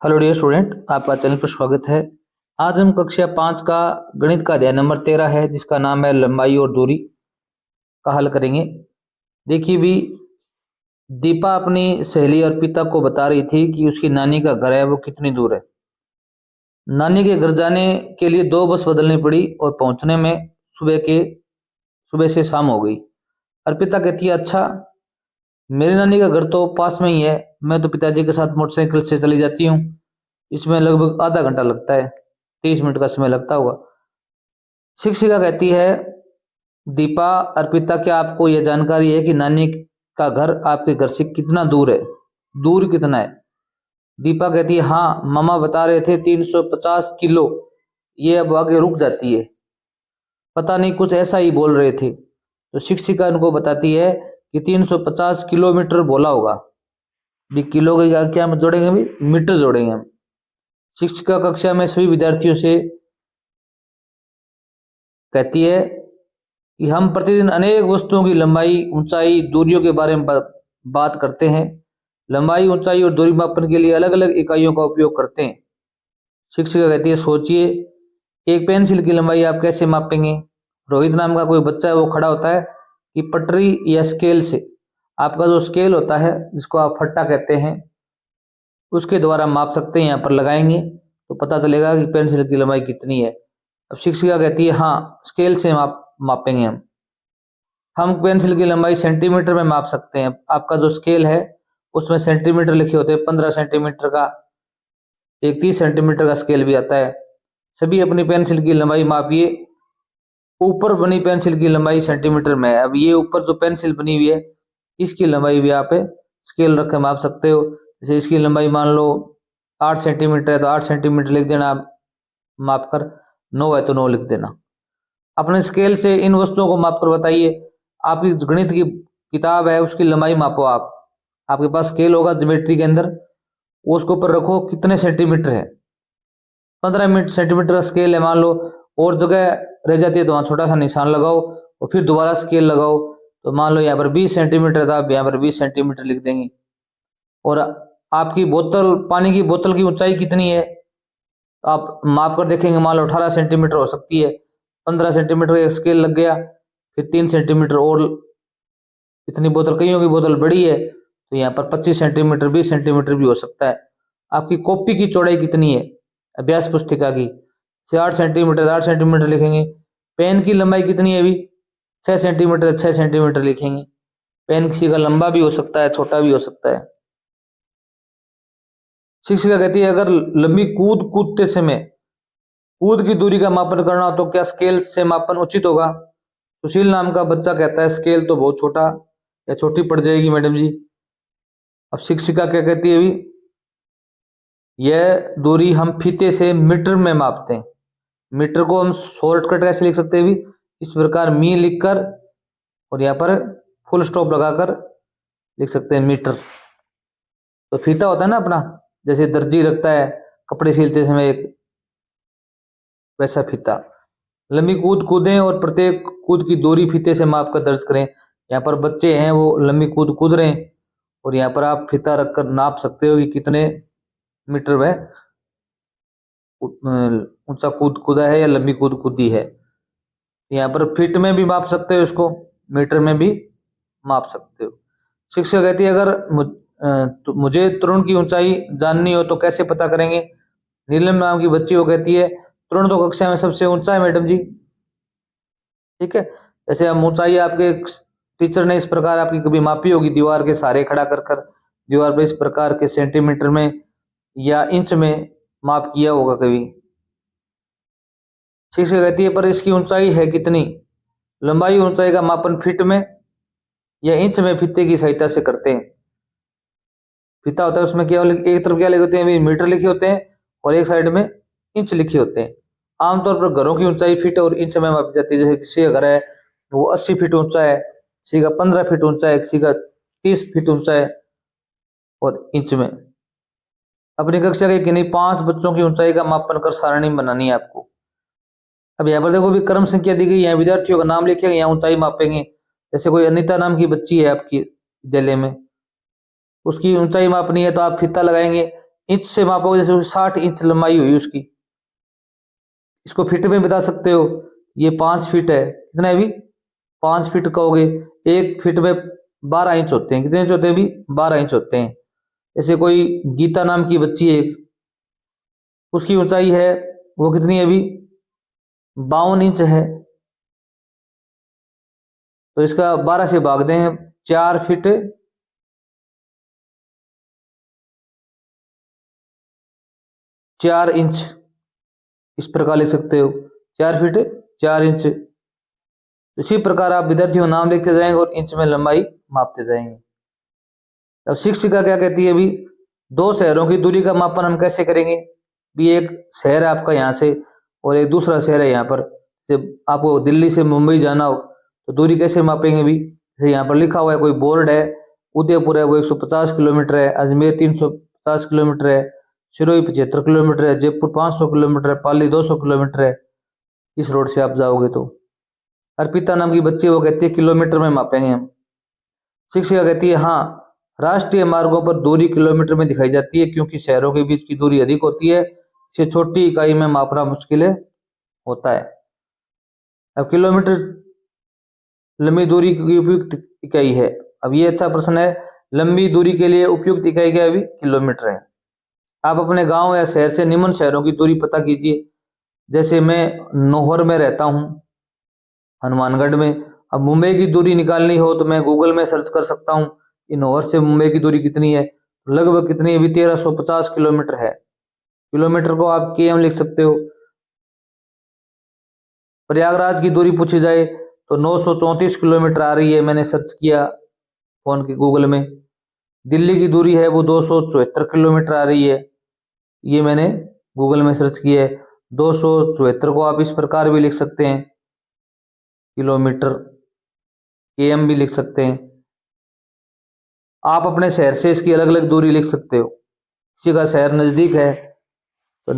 Hello dear student, आपका channel पर स्वागत है। आज हम कक्षा 5 का गणित का अध्याय नंबर 13 है, जिसका नाम है लंबाई और दूरी का हल करेंगे। देखिए भी, दीपा अपनी सहेली और पिता को बता रही थी कि उसकी नानी का घर है वो कितनी दूर है। नानी के घर जाने के लिए 2 बस बदलनी पड़ी और पहुंचने में सुबह से शाम हो गई। अर्पिता कहती है, अच्छा, मेरी नानी का घर तो पास में ही है, मैं तो पिताजी के साथ मोटरसाइकिल से चली जाती हूँ। इसमें लगभग आधा घंटा लगता है, 30 मिनट का समय लगता होगा। शिक्षिका कहती है, दीपा, अर्पिता, क्या आपको यह जानकारी है कि नानी का घर आपके घर से कितना दूर है? दूर कितना है? दीपा कहती है, हाँ, मामा बता रहे थे 350 किलो। ये अब आगे रुक जाती है, पता नहीं कुछ ऐसा ही बोल रहे थे। तो शिक्षिका उनको बताती है कि 350 किलोमीटर बोला होगा। भी किलो के क्या हम जोड़ेंगे, भी मीटर जोड़ेंगे हम। शिक्षिका कक्षा में सभी विद्यार्थियों से कहती है कि हम प्रतिदिन अनेक वस्तुओं की लंबाई, ऊंचाई, दूरियों के बारे में बात करते हैं। लंबाई, ऊंचाई और दूरी मापन के लिए अलग अलग इकाइयों का उपयोग करते हैं। शिक्षिका कहती है, सोचिए, एक पेंसिल की लंबाई आप कैसे मापेंगे? रोहित नाम का कोई बच्चा है, वो खड़ा होता है कि पटरी या स्केल से। आपका जो स्केल होता है, जिसको आप फट्टा कहते हैं, उसके द्वारा माप सकते हैं। यहाँ पर लगाएंगे तो पता चलेगा कि पेंसिल की लंबाई कितनी है। अब शिक्षिका कहती है, हाँ, स्केल से मापेंगे हम पेंसिल की लंबाई सेंटीमीटर में माप सकते हैं। आपका जो स्केल है उसमें सेंटीमीटर लिखे होते हैं, 15 सेंटीमीटर का, एक 30 सेंटीमीटर का स्केल भी आता है। सभी अपनी पेंसिल की लंबाई मापिए। ऊपर बनी पेंसिल की लंबाई सेंटीमीटर में है। अब ये ऊपर जो पेंसिल बनी हुई है, इसकी लंबाई भी आप स्केल रख के माप सकते हो। जैसे इसकी लंबाई मान लो 8 सेंटीमीटर है, तो 8 सेंटीमीटर लिख देना आप माप कर। 9 है तो 9 लिख देना। अपने स्केल से इन वस्तुओं को माप कर बताइए। आपकी गणित की किताब है, उसकी लंबाई मापो आप। आपके पास स्केल होगा ज्योमेट्री के अंदर, वो उसके ऊपर रखो कितने सेंटीमीटर है। 15 सेंटीमीटर का स्केल है मान लो, और जगह रह जाती है तो वहां छोटा सा निशान लगाओ और फिर दोबारा स्केल लगाओ। तो मान लो यहाँ पर 20 सेंटीमीटर था, यहाँ पर 20 सेंटीमीटर लिख देंगे। और आपकी बोतल, पानी की बोतल की ऊंचाई कितनी है, आप माप कर देखेंगे। मान लो 18 सेंटीमीटर हो सकती है। 15 सेंटीमीटर का स्केल लग गया, फिर 3 सेंटीमीटर और। इतनी बोतल, कईयों की बोतल बड़ी है तो यहाँ पर 25 सेंटीमीटर, 20 सेंटीमीटर भी हो सकता है। आपकी कॉपी की चौड़ाई कितनी है, अभ्यास पुस्तिका की, से 8 सेंटीमीटर, 8 सेंटीमीटर लिखेंगे। पेन की लंबाई कितनी है अभी, 6 सेंटीमीटर, 6 सेंटीमीटर लिखेंगे। पेन किसी का लंबा भी हो सकता है, छोटा भी हो सकता है। शिक्षिका कहती है, अगर लंबी कूदते समय कूद की दूरी का मापन करना हो तो क्या स्केल से मापन उचित होगा? सुशील नाम का बच्चा कहता है, स्केल तो बहुत छोटा या छोटी पड़ जाएगी मैडम जी। अब शिक्षिका क्या कहती है, अभी यह दूरी हम फीते से मीटर में मापते हैं। मीटर को हम शॉर्टकट कैसे लिख सकते हैं भी, इस प्रकार मी लिखकर और यहाँ पर फुल स्टॉप लगाकर लिख सकते हैं मीटर। तो फीता होता है ना अपना, जैसे दर्जी रखता है कपड़े सिलते समय एक, वैसा फीता। लंबी कूदें और प्रत्येक कूद की दूरी फीते से माप कर दर्ज करें। यहाँ पर बच्चे हैं, वो लंबी कूद रहे हैं और यहाँ पर आप फीता रखकर नाप सकते हो कि कितने मीटर वह ऊंचा कूदा है या लंबी कूदी है। यहाँ पर फीट में भी माप सकते हो इसको, मीटर में भी माप सकते हो। शिक्षक कहती है, अगर तो मुझे तरुण की ऊंचाई जाननी हो तो कैसे पता करेंगे? नीलम नाम की बच्ची वो कहती है, तरुण तो कक्षा में सबसे ऊंचा है मैडम जी। ठीक है, जैसे हम ऊंचाई आपके टीचर ने इस प्रकार आपकी कभी मापी होगी, दीवार के सहारे खड़ा कर दीवार पर इस प्रकार के सेंटीमीटर में या इंच में माप किया होगा कभी। शिक्षक कहती है, पर इसकी ऊंचाई है कितनी? लंबाई ऊंचाई का मापन फीट में या इंच में फीते की सहायता से करते हैं। फीता होता है, उसमें केवल एक तरफ क्या लिखे होते हैं, मीटर लिखे होते हैं और एक साइड में इंच लिखे होते हैं। आमतौर पर घरों की ऊंचाई फीट और इंच में मापी जाती है। जैसे किसी का घर है वो 80 फीट ऊंचा है, किसी का 15 फीट ऊंचा है, किसी का 30 फीट ऊंचा है और इंच में। अपनी कक्षा के किन्हीं 5 बच्चों की ऊंचाई का मापन कर सारणी बनानी है आपको। अब यहाँ पर देखो भी क्रम संख्या दी गई, यहाँ विद्यार्थियों का नाम लिखेगा, यहाँ ऊंचाई मापेंगे। जैसे कोई अनिता नाम की बच्ची है आपकी विद्यालय में, उसकी ऊंचाई मापनी है तो आप फीता लगाएंगे। इंच से मापोगे, जैसे 60 इंच लंबाई हुई उसकी, इसको फीट में बता सकते हो। ये 5 फीट है, कितना है अभी 5 फीट कहोगे, 1 फीट में 12 इंच होते हैं। कितने इंच होते हैं अभी 12 इंच होते हैं। जैसे कोई गीता नाम की बच्ची है, उसकी ऊंचाई है वो कितनी है अभी 52 इंच है। तो इसका 12 से भाग दें, 4 फीट 4 इंच, इस प्रकार लिख सकते हो, 4 फीट 4 इंच। इसी प्रकार आप विद्यार्थियों नाम लिखते जाएंगे और इंच में लंबाई मापते जाएंगे। अब शिक्षिका क्या कहती है, अभी दो शहरों की दूरी का मापन हम कैसे करेंगे। भी एक शहर है आपका यहाँ से और एक दूसरा शहर है यहाँ पर, जब आपको दिल्ली से मुंबई जाना हो तो दूरी कैसे मापेंगे। भी जैसे यहाँ पर लिखा हुआ है, कोई बोर्ड है, उदयपुर है वो 150 किलोमीटर है, अजमेर 350 किलोमीटर है, सिरोही 75 किलोमीटर है, जयपुर 500 किलोमीटर है, पाली 200 किलोमीटर है। इस रोड से आप जाओगे तो अर्पिता नाम की बच्ची वो कहती है किलोमीटर में मापेंगे हम। शिक्षिका कहती है हाँ, राष्ट्रीय मार्गों पर दूरी किलोमीटर में दिखाई जाती है क्योंकि शहरों के बीच की दूरी अधिक होती है, इसे छोटी इकाई में मापना मुश्किल होता है। अब किलोमीटर लंबी दूरी की उपयुक्त इकाई है। अब ये अच्छा प्रश्न है, लंबी दूरी के लिए उपयुक्त इकाई क्या है, अभी किलोमीटर है। आप अपने गांव या शहर से निम्न शहरों की दूरी पता कीजिए। जैसे मैं नौहर में रहता हूँ, हनुमानगढ़ में। अब मुंबई की दूरी निकालनी हो तो मैं गूगल में सर्च कर सकता हूँ कि नौहर से मुंबई की दूरी कितनी है। लगभग कितनी, अभी 1350 किलोमीटर है। किलोमीटर को आप केएम लिख सकते हो। प्रयागराज की दूरी पूछी जाए तो 934 किलोमीटर आ रही है, मैंने सर्च किया फोन के गूगल में। दिल्ली की दूरी है वो 274 किलोमीटर आ रही है, ये मैंने गूगल में सर्च किया है। 274 को आप इस प्रकार भी लिख सकते हैं, किलोमीटर केएम भी लिख सकते हैं। आप अपने शहर से इसकी अलग अलग दूरी लिख सकते हो। किसी का शहर नजदीक है तो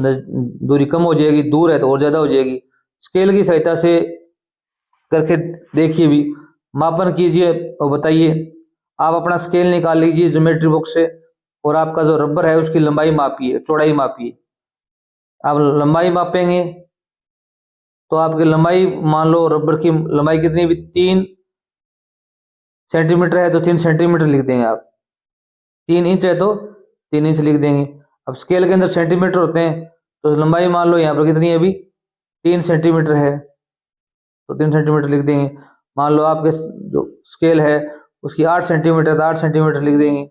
दूरी कम हो जाएगी, दूर है तो और ज्यादा हो जाएगी। स्केल की सहायता से करके देखिए, भी मापन कीजिए और बताइए। आप अपना स्केल निकाल लीजिए ज्योमेट्री बॉक्स से और आपका जो रबर है उसकी लंबाई मापिए, चौड़ाई मापिए। आप लंबाई मापेंगे तो आपकी लंबाई, मान लो रबर की लंबाई कितनी, भी 3 सेंटीमीटर है तो 3 सेंटीमीटर लिख देंगे आप। 3 इंच है तो 3 इंच लिख देंगे। अब स्केल के अंदर सेंटीमीटर होते हैं तो लंबाई मान लो यहाँ पर कितनी है, अभी 3 सेंटीमीटर है तो 3 सेंटीमीटर लिख देंगे। मान लो आपके जो स्केल है उसकी 8 सेंटीमीटर तो 8 सेंटीमीटर लिख देंगे।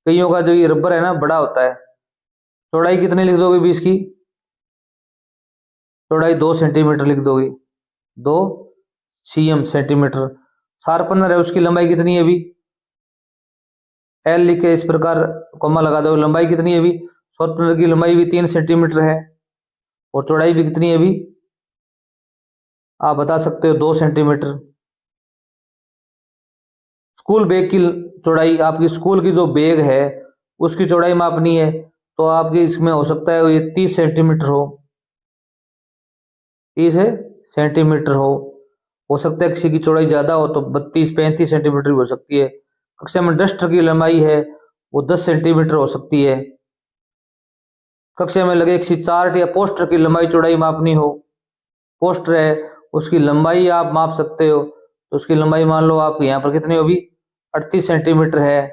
कईयों का जो ये रबर है ना बड़ा होता है। चौड़ाई कितनी लिख दोगे, भी इसकी चौड़ाई 2 सेंटीमीटर लिख दोगे, 2 cm सेंटीमीटर। शार्पनर है उसकी लंबाई कितनी है, अभी एल लिख के इस प्रकार कॉमा लगा दो। लंबाई कितनी है, अभी शार्पनर की लंबाई भी 3 सेंटीमीटर है और चौड़ाई भी कितनी है, अभी आप बता सकते हो 2 सेंटीमीटर। स्कूल बैग की चौड़ाई, आपकी स्कूल की जो बैग है उसकी चौड़ाई मापनी है तो आपकी इसमें हो सकता है ये 30 सेंटीमीटर सेंटीमीटर हो सकता है किसी की चौड़ाई ज्यादा हो तो 32-35 सेंटीमीटर भी हो सकती है। कक्षा में डस्टर की लंबाई है वो 10 सेंटीमीटर हो सकती है। कक्षा में लगे किसी चार्ट या पोस्टर की लंबाई चौड़ाई मापनी हो, पोस्टर है उसकी लंबाई आप माप सकते हो तो उसकी लंबाई मान लो आप यहाँ पर कितनी होगी 38 सेंटीमीटर है।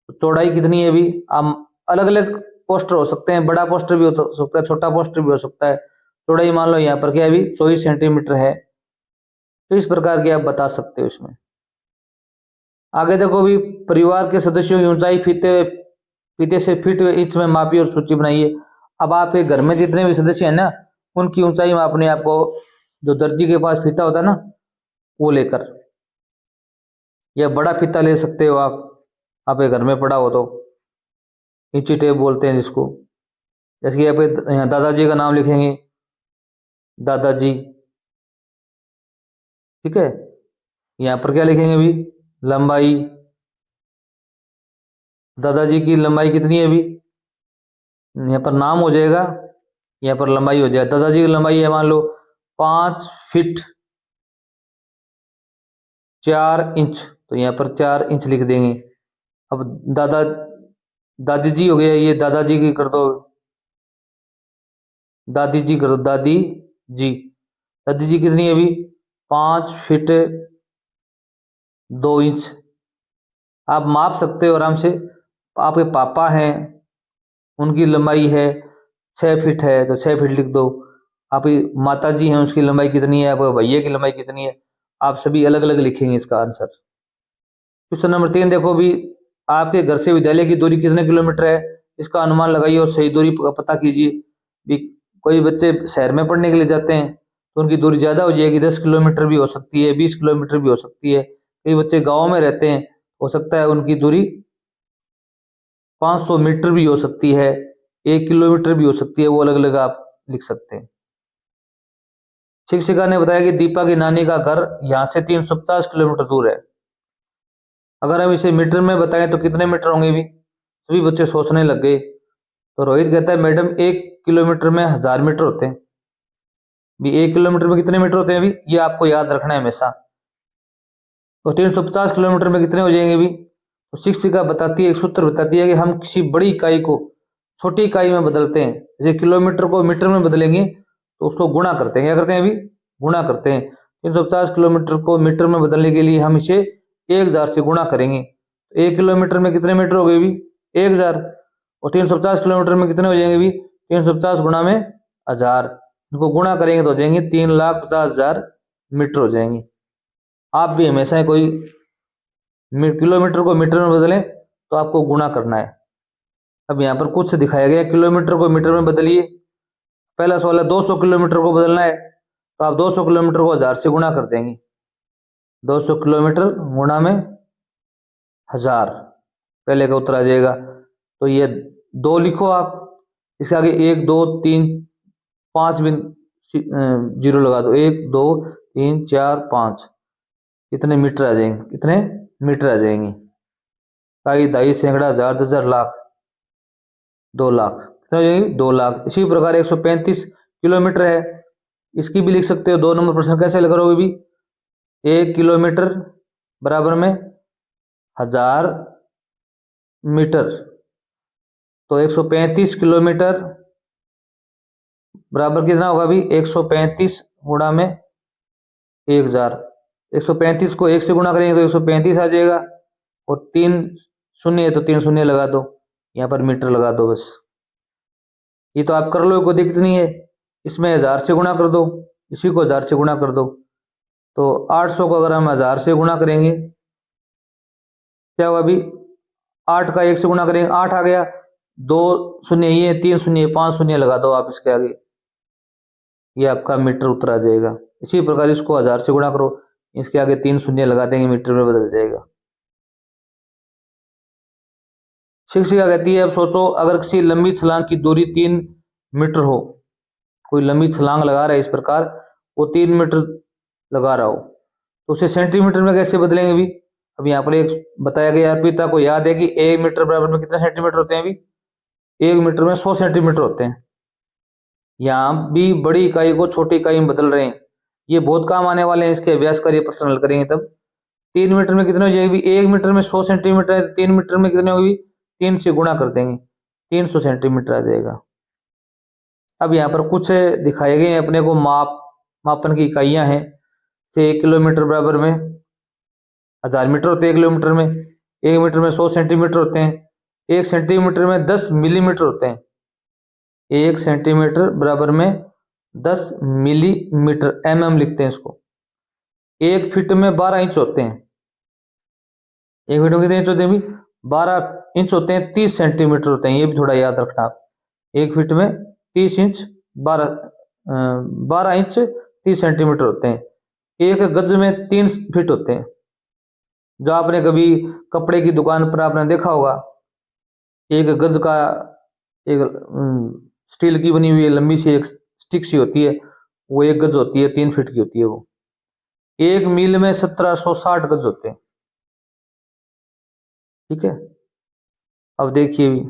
तो चौड़ाई कितनी है, अभी आप अलग अलग पोस्टर हो सकते हैं, बड़ा पोस्टर भी हो सकता है, छोटा पोस्टर भी हो सकता है। चौड़ाई मान लो यहाँ पर क्या है, अभी 24 सेंटीमीटर है। तो इस प्रकार की आप बता सकते हो इसमें। आगे देखो, भी परिवार के सदस्यों की ऊंचाई फीते से फीट इंच में मापी और सूची बनाइए। अब आपके घर में जितने भी सदस्य हैं ना उनकी ऊंचाई मापनी है आपको। जो दर्जी के पास फीता होता है ना वो लेकर, या बड़ा फीता ले सकते हो आप, आपके घर में पड़ा हो तो, इंची टेप बोलते हैं जिसको। जैसे कि आप यहाँ दादाजी का नाम लिखेंगे, दादाजी, ठीक है। यहाँ पर क्या लिखेंगे, अभी लंबाई, दादाजी की लंबाई कितनी है, अभी यहाँ पर नाम हो जाएगा, यहाँ पर लंबाई हो जाएगा। दादाजी की लंबाई है मान लो 5 फीट 4 इंच तो यहाँ पर 4 इंच लिख देंगे। अब दादी जी हो गया, ये दादाजी की कर दो, दादी जी कर दो, दादी जी। दादी जी कितनी है अभी? 5 फीट 2 इंच। आप माप सकते हो आराम से। आपके पापा हैं, उनकी लंबाई है 6 फीट है, तो 6 फीट लिख दो। आपकी माता जी हैं, उसकी लंबाई कितनी है, आपके भैया की लंबाई कितनी है, आप सभी अलग अलग लिखेंगे इसका आंसर। क्वेश्चन नंबर 3 देखो भी, आपके घर से विद्यालय की दूरी कितने किलोमीटर है, इसका अनुमान लगाइए और सही दूरी पता कीजिए। भी कोई बच्चे शहर में पढ़ने के लिए जाते हैं तो उनकी दूरी ज़्यादा हो जाएगी, 10 किलोमीटर भी हो सकती है, 20 किलोमीटर भी हो सकती है। कई बच्चे गाँव में रहते हैं, हो सकता है उनकी दूरी 500 मीटर भी हो सकती है, 1 किलोमीटर भी हो सकती है, वो अलग अलग आप लिख सकते हैं। शिक्षिका ने बताया कि दीपा की नानी का घर यहाँ से 350 किलोमीटर दूर है। अगर हम इसे मीटर में बताएं तो कितने मीटर होंगे भी? सभी बच्चे सोचने लग गए। तो रोहित कहता है मैडम 1 किलोमीटर में 1000 मीटर होते हैं। भी 1 किलोमीटर में कितने मीटर होते हैं भी, ये आपको याद रखना है हमेशा। तो 350 किलोमीटर में कितने हो जाएंगे भी? तो शिक्षिका बताती है, एक सूत्र बताती है कि हम किसी बड़ी इकाई को छोटी इकाई में बदलते हैं। जैसे किलोमीटर को मीटर में बदलेंगे तो उसको गुणा करते हैं। क्या करते हैं अभी? गुणा करते हैं। 350 किलोमीटर को मीटर में बदलने के लिए हम इसे 1000 से गुणा करेंगे। 1 किलोमीटर में कितने मीटर हो गए भी? 1000। और 350 किलोमीटर में कितने हो जाएंगे भी? 350 गुणा में 1000, इनको गुणा करेंगे तो हो जाएंगे 3,50,000 मीटर हो जाएंगे। आप भी हमेशा कोई किलोमीटर को मीटर में बदलें तो आपको गुणा करना है। अब यहाँ पर कुछ दिखाया गया, किलोमीटर को मीटर में बदलिए। पहला सवाल है 200 किलोमीटर को बदलना है, तो आप 200 किलोमीटर को 1000 से गुणा कर देंगे। 200 किलोमीटर गुणा में 1000, पहले का उत्तर आ जाएगा। तो ये 2 लिखो आप, इसके आगे 1 2 3 5 बिन जीरो लगा दो, 1 2 3 4 5। कितने मीटर आ जाएंगे? कितने मीटर आ जाएंगे? काई दाई सैकड़ा हजार 10,000 लाख 2 लाख। कितने हो जाएंगे? 2 लाख। इसी प्रकार 135 किलोमीटर है, इसकी भी लिख सकते हो। 2 नंबर प्रश्न कैसे करोगे भी? 1 किलोमीटर बराबर में 1000 मीटर, तो 135 किलोमीटर बराबर कितना होगा भी? 135 गुणा में 1000। 135 को 1 से गुणा करेंगे तो 135 आ जाएगा, और 3 शून्य है तो 3 शून्य लगा दो, यहाँ पर मीटर लगा दो बस। ये तो आप कर लो, कोई दिक्कत नहीं है। इसमें 1000 से गुणा कर दो, इसी को 1000 से गुणा कर दो, तो 800 को अगर हम 1000 से गुणा करेंगे क्या होगा अभी? 8 का 1 से गुणा करेंगे 8 आ गया, 2 शून्य ये 3 शून्य 5 शून्य लगा दो आप इसके आगे, ये आपका मीटर उत्तर आ जाएगा। इसी प्रकार इसको 1000 से गुणा करो, इसके आगे 3 शून्य लगा देंगे, मीटर में बदल जाएगा। शिक्षिका कहती है अब सोचो, अगर किसी लंबी छलांग की दूरी 3 मीटर हो, कोई लंबी छलांग लगा रहा है इस प्रकार, वो 3 मीटर लगा रहा हो, तो उसे सेंटीमीटर में कैसे बदलेंगे भी? अब यहाँ पर एक बताया गया, अर्पिता को याद है कि 1 मीटर बराबर में कितने सेंटीमीटर होते हैं अभी? 1 मीटर में 100 सेंटीमीटर होते हैं। यहाँ भी बड़ी इकाई को छोटी इकाई में बदल रहे हैं, ये बहुत काम आने वाले हैं, इसके अभ्यास करिए, प्रश्न हल करेंगे तब। 3 मीटर में कितने हो जाएगी? 1 मीटर में 100 सेंटीमीटर है, 3 मीटर में कितने होगी? 3 से गुणा कर देंगे, 300 सेंटीमीटर आ जाएगा। अब यहाँ पर कुछ दिखाए गए हैं अपने को, मापन की इकाइयां हैं। से 1 किलोमीटर बराबर में 1000 मीटर होते हैं 1 किलोमीटर में, 1 मीटर में 100 सेंटीमीटर होते हैं, 1 सेंटीमीटर में 10 मिलीमीटर होते हैं। 1 सेंटीमीटर बराबर में 10 मिलीमीटर, mm लिखते हैं इसको। 1 फीट में 12 इंच होते हैं। 1 फीट में कितने इंच होते हैं भी? 12 इंच होते हैं, 30 सेंटीमीटर होते हैं, ये भी थोड़ा याद रखना आप। 1 फीट में 30 इंच 12 इंच 30 सेंटीमीटर होते हैं। 1 गज में 3 फीट होते हैं। जो आपने कभी कपड़े की दुकान पर आपने देखा होगा, 1 गज का एक स्टील की बनी हुई लंबी सी एक स्टिक सी होती है, वो 1 गज होती है, 3 फीट की होती है वो। 1 मील में 1760 गज होते हैं। ठीक है, अब देखिए भी,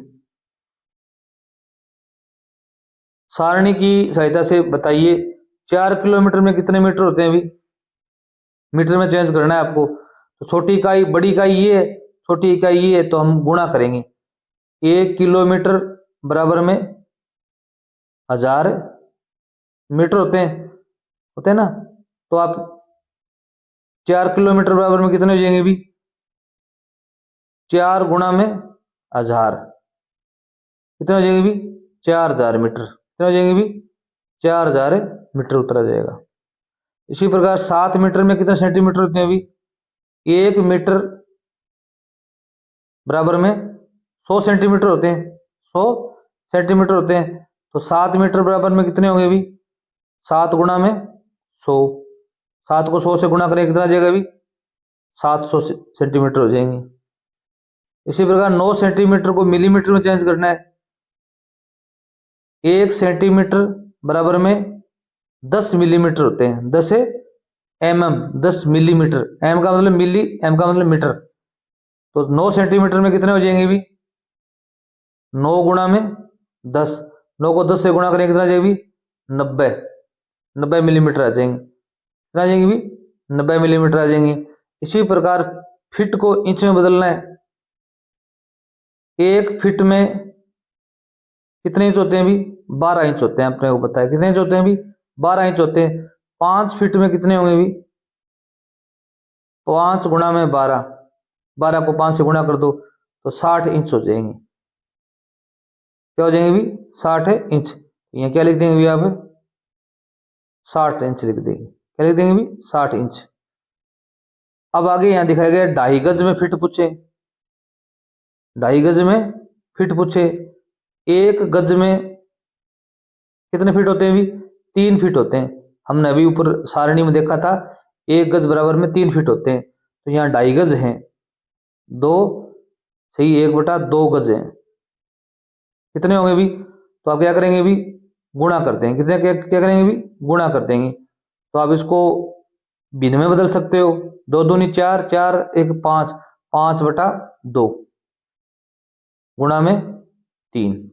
सारणी की सहायता से बताइए 4 किलोमीटर में कितने मीटर होते हैं भी? मीटर में चेंज करना है आपको। तो छोटी इकाई, बड़ी इकाई ये है, छोटी इकाई ये है, तो हम गुणा करेंगे। 1 किलोमीटर बराबर में 1000 मीटर होते हैं ना। तो आप 4 किलोमीटर बराबर में कितने हो जाएंगे भी? 4 गुणा में 1000 कितने हो जाएंगे भी? 4000 मीटर। कितने हो जाएंगे भी? 4000 मीटर उतरा जाएगा। इसी प्रकार 7 मीटर में कितने सेंटीमीटर होते हैं भी? 1 मीटर बराबर में 100 सेंटीमीटर होते हैं। 100 सेंटीमीटर होते हैं। तो 7 मीटर बराबर में कितने होंगे भी? 7 गुणा में 100। 7 को 100 से गुणा करें कितना आ जाएगा भी? 700 सेंटीमीटर हो जाएंगे। इसी प्रकार 9 सेंटीमीटर को मिलीमीटर में चेंज करना है। 1 सेंटीमीटर बराबर में 10 मिलीमीटर होते हैं। 10 mm, 10 मिलीमीटर। एम का मतलब मिली, एम का मतलब मीटर। तो 9 सेंटीमीटर में कितने हो जाएंगे भी? 9 गुणा में 10। 9 को 10 से गुणा करेंगे कितना आ जाएगा भी? 90 मिलीमीटर आ जाएंगे। कितना आ जाएंगे भी? 90 मिलीमीटर आ जाएंगे। इसी प्रकार फीट को इंच में बदलना है। 1 फीट में कितने इंच होते हैं भी? 12 इंच होते हैं। अपने को पता है कितने इंच होते हैं भी? 12 इंच होते हैं। 5 फीट में कितने होंगे भी? 5 गुणा में 12, 12 को 5 से गुणा कर दो तो 60 इंच हो जाएंगे। क्या हो जाएंगे भी? 60 इंच। यहाँ क्या लिख देंगे भी आप? 60 इंच लिख देंगे। क्या लिख देंगे भी? 60 इंच। अब आगे यहाँ दिखाया गया 2.5 गज में फिट पूछे। 2.5 गज में फिट पूछे। 1 गज में कितने फीट होते हैं भी? 3 फीट होते हैं। हमने अभी ऊपर सारणी में देखा था 1 गज बराबर में 3 फीट होते हैं। तो यहाँ 2.5 गज है। 2 सही 1/2 गज है। कितने होंगे भी? तो आप क्या करेंगे भी? गुणा कर देंगे। कितने क्या करेंगे भी? गुणा कर देंगे। तो आप इसको भिन्न में बदल सकते हो। 2 दूनी 4, 4 1 5, 5/2 गुणा में 3।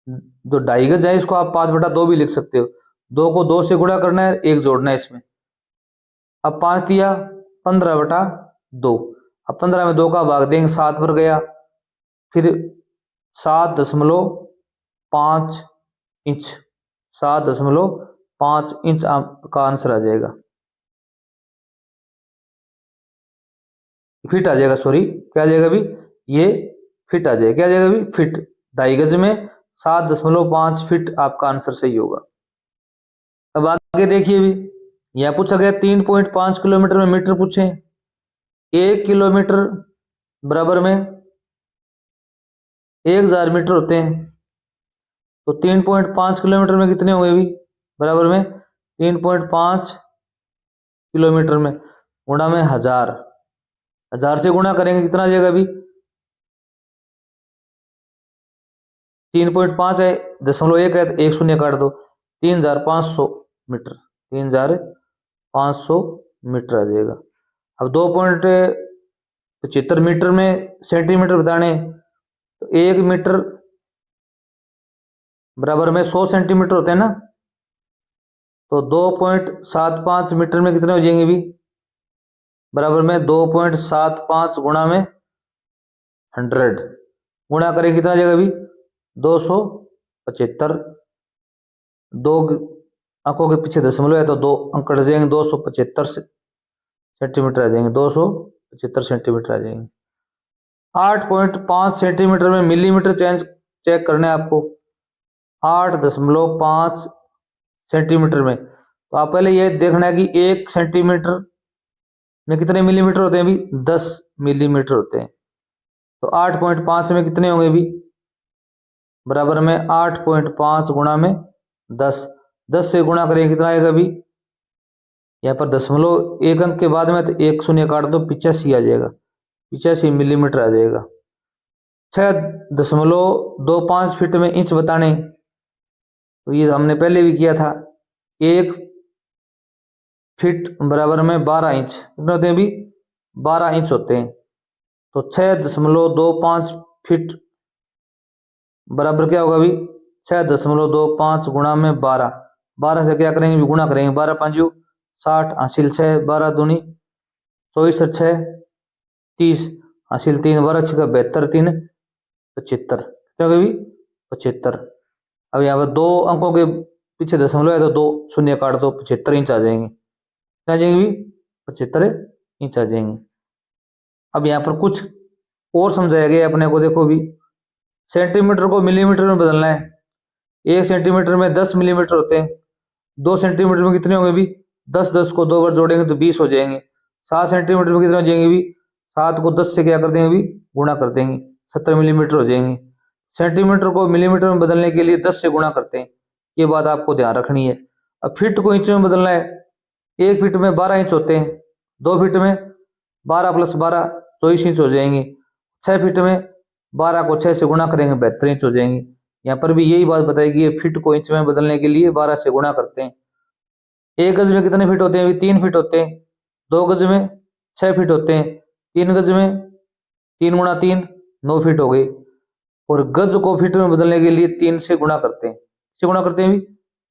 जो 2.5 गज है इसको आप 5/2 भी लिख सकते हो। 2 को 2 से गुणा करना है, 1 जोड़ना है इसमें। अब 5 दिया 15/2। अब 15 में 2 का भाग देंगे, 7 पर गया। फिर 7.5 इंच, 7.5 इंच का आंसर आ जाएगा। फिट आ जाएगा, सॉरी क्या आ जाएगा भी? ये फिट आ जाएगा। क्या आ जाएगा भी? फिट। 2.5 गज में 7.5 फीट आपका आंसर सही होगा। अब आगे देखिए भी, यह पूछा गया 3.5 किलोमीटर में मीटर पूछे। 1 किलोमीटर बराबर में 1000 मीटर होते हैं। तो 3.5 किलोमीटर में कितने होंगे भी? बराबर में 3.5 किलोमीटर में गुणा में 1000। 1000 से गुणा करेंगे कितना आ जाएगा भी? 3.5 है, 0.1 है तो 1 शून्य काट दो। 3500 मीटर। 3500 मीटर आ जाएगा। अब 2.75 मीटर में सेंटीमीटर बताने, तो 1 मीटर बराबर में 100 सेंटीमीटर होते हैं ना। तो 2.75 मीटर में कितने हो जाएंगे भी? बराबर में 2.75 गुणा में 100 गुणा करें कितना आ जाएगा भी? 275। 2 अंकों के पीछे दशमलव है तो 2 अंक कट जाएंगे। 275 सेंटीमीटर आ जाएंगे। 275 सेंटीमीटर आ जाएंगे। 8.5 सेंटीमीटर में मिलीमीटर चेक करना है आपको। 8.5 सेंटीमीटर में, तो आप पहले ये देखना है कि 1 सेंटीमीटर में कितने मिलीमीटर होते हैं भी? 10 मिलीमीटर होते हैं। तो 8.5 में कितने होंगे भी? बराबर में 8.5 गुणा में 10। 10 से गुणा करेंगे कितना आएगा भी? यहाँ पर दशमलव 1 अंक के बाद में तो 1 शून्य काट दो, 85 आ जाएगा। 85 मिलीमीटर आ जाएगा। 6.25 फीट में इंच बताने, तो ये हमने पहले भी किया था। 1 फीट बराबर में 12 इंच। कितने होते हैं भी? 12 इंच होते हैं। तो 6.25 फीट बराबर क्या होगा भी? 6.25 गुणा में 12। 12 से क्या करेंगे भी? गुणा करेंगे। 12 5 60 हासिल 6, 12 दूनी 24 6 30 हासिल 3, 12 6 72 3 75, कितने हो गए भी 75। अब यहाँ पर 2 अंकों के पीछे दशमलव है तो 2 शून्य काट दो, 75 इंच आ जाएंगे। कितना आ जाएंगे भी 75 इंच आ जाएंगे। अब यहाँ पर कुछ और समझाया गया अपने को, देखो भी सेंटीमीटर को मिलीमीटर में बदलना है। 1 सेंटीमीटर में 10 मिलीमीटर होते हैं। 2 सेंटीमीटर में कितने होंगे भी 10, 10 को 2 बार जोड़ेंगे तो 20 हो जाएंगे। 7 सेंटीमीटर में कितने हो जाएंगे भी 7 को 10 से क्या कर देंगे भी गुणा कर देंगे, 70 मिलीमीटर हो जाएंगे। सेंटीमीटर को मिलीमीटर में बदलने के लिए 10 से गुणा करते हैं, ये बात आपको ध्यान रखनी है। अब फीट को इंच में बदलना है। 1 फीट में 12 इंच होते हैं। 2 फीट में 12 + 12 24 इंच हो जाएंगे। 6 फीट में 12 को 6 से गुणा करेंगे 72 इंच हो जाएंगे। यहाँ पर भी यही बात बताएगी, फीट को इंच में बदलने के लिए 12 से गुणा करते हैं। 1 गज में कितने फीट होते हैं भी 3 फीट होते हैं। 2 गज में 6 फीट होते हैं। 3 गज में 3 × 3 9 फीट हो गई। और गज को फीट में बदलने के लिए 3 से गुणा करते हैं। किससे गुणा करते हैं भी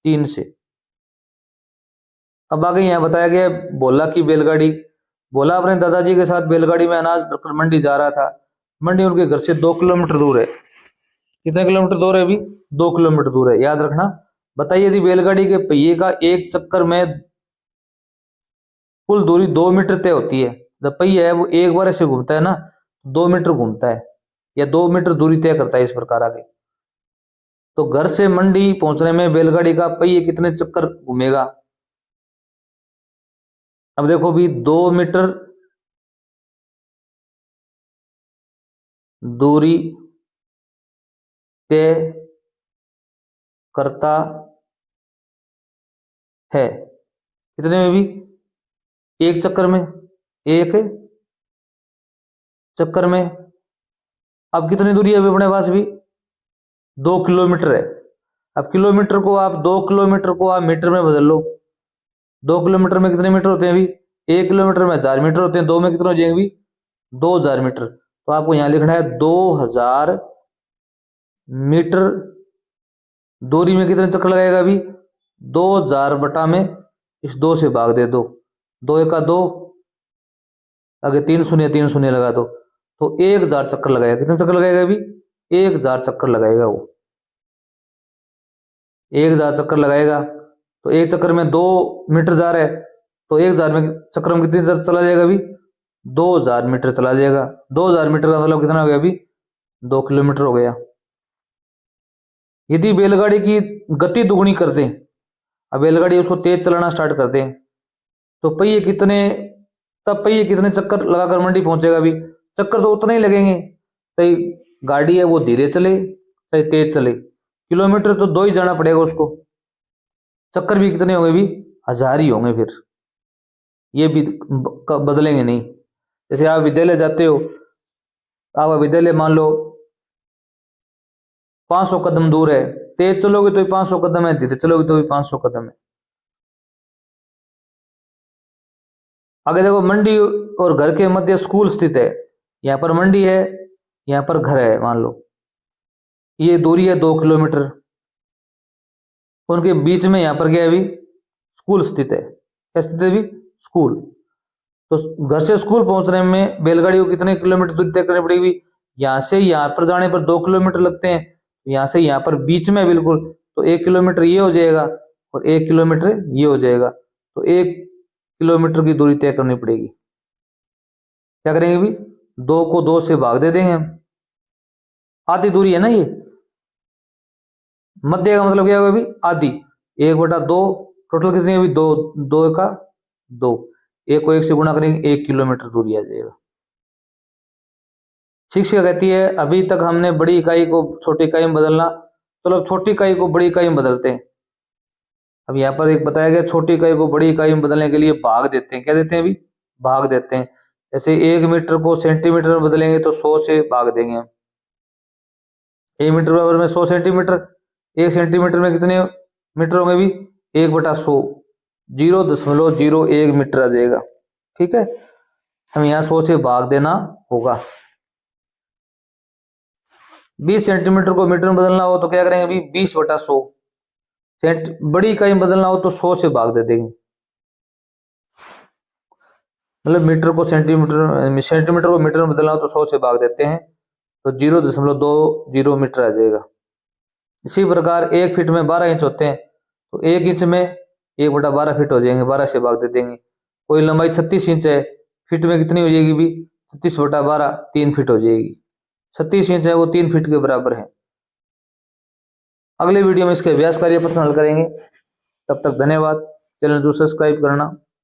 3 से। अब आगे यहाँ बताया गया भोला की बैलगाड़ी। भोला अपने दादाजी के साथ बैलगाड़ी में अनाज भरकर मंडी जा रहा था। मंडी उनके घर से 2 किलोमीटर दूर है। कितने किलोमीटर दूर है अभी 2 किलोमीटर दूर है, याद रखना। बताइए यदि बैलगाड़ी के पहिए का एक चक्कर में कुल दूरी 2 मीटर तय होती है, जब पहिया है वो एक बार ऐसे घूमता है ना 2 मीटर घूमता है या 2 मीटर दूरी तय करता है इस प्रकार आगे। तो घर से मंडी पहुंचने में बैलगाड़ी का पहिए कितने चक्कर घूमेगा। अब देखो भी 2 मीटर दूरी तय करता है, कितने में भी एक चक्कर में, एक चक्कर में। अब कितनी दूरी है अभी अपने पास भी 2 किलोमीटर है। अब किलोमीटर को आप 2 किलोमीटर को आप मीटर में बदल लो। 2 किलोमीटर में कितने मीटर होते हैं अभी 1 किलोमीटर में 1000 मीटर होते हैं। 2 में कितने हो जाएंगे भी 2000 मीटर। तो आपको यहां लिखना है 2000 मीटर दूरी में कितने चक्कर लगाएगा अभी 2000 बटा में इस 2 से भाग दे दो, 2 × 2 आगे 3 शून्य 3 शून्य लगा दो तो 1000 चक्कर लगाएगा। कितने चक्कर लगाएगा अभी 1000 चक्कर लगाएगा वो। 1000 चक्कर लगाएगा तो एक चक्कर में 2 मीटर जा रहा है तो 1000 में चक्कर में कितनी चला जाएगा अभी 2000 मीटर चला जाएगा। 2000 मीटर का मतलब कितना हो गया अभी 2 किलोमीटर हो गया। यदि बैलगाड़ी की गति दुगुनी कर दें, अब बैलगाड़ी उसको तेज चलाना स्टार्ट कर दें तो पहिए कितने चक्कर लगाकर मंडी पहुंचेगा भी चक्कर तो उतने ही लगेंगे, चाहे गाड़ी है वो धीरे चले चाहे तेज चले। किलोमीटर तो 2 ही जाना पड़ेगा उसको। चक्कर भी कितने होंगे भी 1000 ही होंगे। फिर ये भी बदलेंगे नहीं। जैसे आप विद्यालय जाते हो, आप विद्यालय मान लो 500 कदम दूर है, तेज चलोगे तो भी 500 कदम है, धीरे चलोगे तो भी 500 कदम है। आगे देखो मंडी और घर के मध्य स्कूल स्थित है। यहाँ पर मंडी है, यहाँ पर घर है, मान लो ये दूरी है 2 किलोमीटर। उनके बीच में यहाँ पर क्या है अभी स्कूल स्थित है। क्या स्थित है अभी स्कूल। तो घर से स्कूल पहुंचने में बैलगाड़ी को कितने किलोमीटर दूरी तय करनी पड़ेगी। यहाँ से यहाँ पर जाने पर 2 किलोमीटर लगते हैं, यहाँ से यहाँ पर बीच में बिल्कुल तो 1 किलोमीटर ये हो जाएगा और 1 किलोमीटर ये हो जाएगा। तो 1 किलोमीटर की दूरी तय करनी पड़ेगी। क्या करेंगे भी 2 को 2 से भाग दे देंगे हम, आधी दूरी है ना ये। मध्य का मतलब क्या होगा अभी आधी, 1/2 टोटल कितनी है अभी 2, 2 का 2, 1 को 1 से गुणा करेंगे 1 किलोमीटर दूरी आ जाएगा। शिक्षिका कहती है अभी तक हमने बड़ी इकाई को छोटी इकाई में बदलना, चलो अब छोटी इकाई को बड़ी इकाई में बदलते हैं। अब यहाँ पर एक बताया गया छोटी इकाई को बड़ी इकाई में बदलने के लिए भाग देते हैं। क्या देते हैं अभी भाग देते हैं। जैसे 1 मीटर को सेंटीमीटर में बदलेंगे तो 100 से भाग देंगे हम। 1 मीटर बराबर में 100 सेंटीमीटर। 1 सेंटीमीटर में कितने मीटर होंगे भी 1/100, 0.01 मीटर आ जाएगा। ठीक है, हम यहाँ 100 से भाग देना होगा। 20 सेंटीमीटर को मीटर में बदलना हो तो क्या करेंगे अभी 20/100। बड़ी इकाई में बदलना हो तो 100 से भाग दे देंगे। मतलब मीटर को सेंटीमीटर को मीटर में बदलना हो तो 100 से भाग देते हैं तो 0.20 मीटर आ जाएगा। इसी प्रकार 1 फीट में 12 इंच होते हैं, तो 1 इंच में 1/12 फीट हो जाएंगे, 12 से भाग दे देंगे। कोई लंबाई 36 इंच है, फीट में कितनी हो जाएगी भी, 36/12 3 फीट हो जाएगी। 36 इंच है वो 3 फीट के बराबर है। अगले वीडियो में इसके अभ्यास कार्य प्रश्न हल करेंगे। तब तक धन्यवाद। चैनल को सब्सक्राइब करना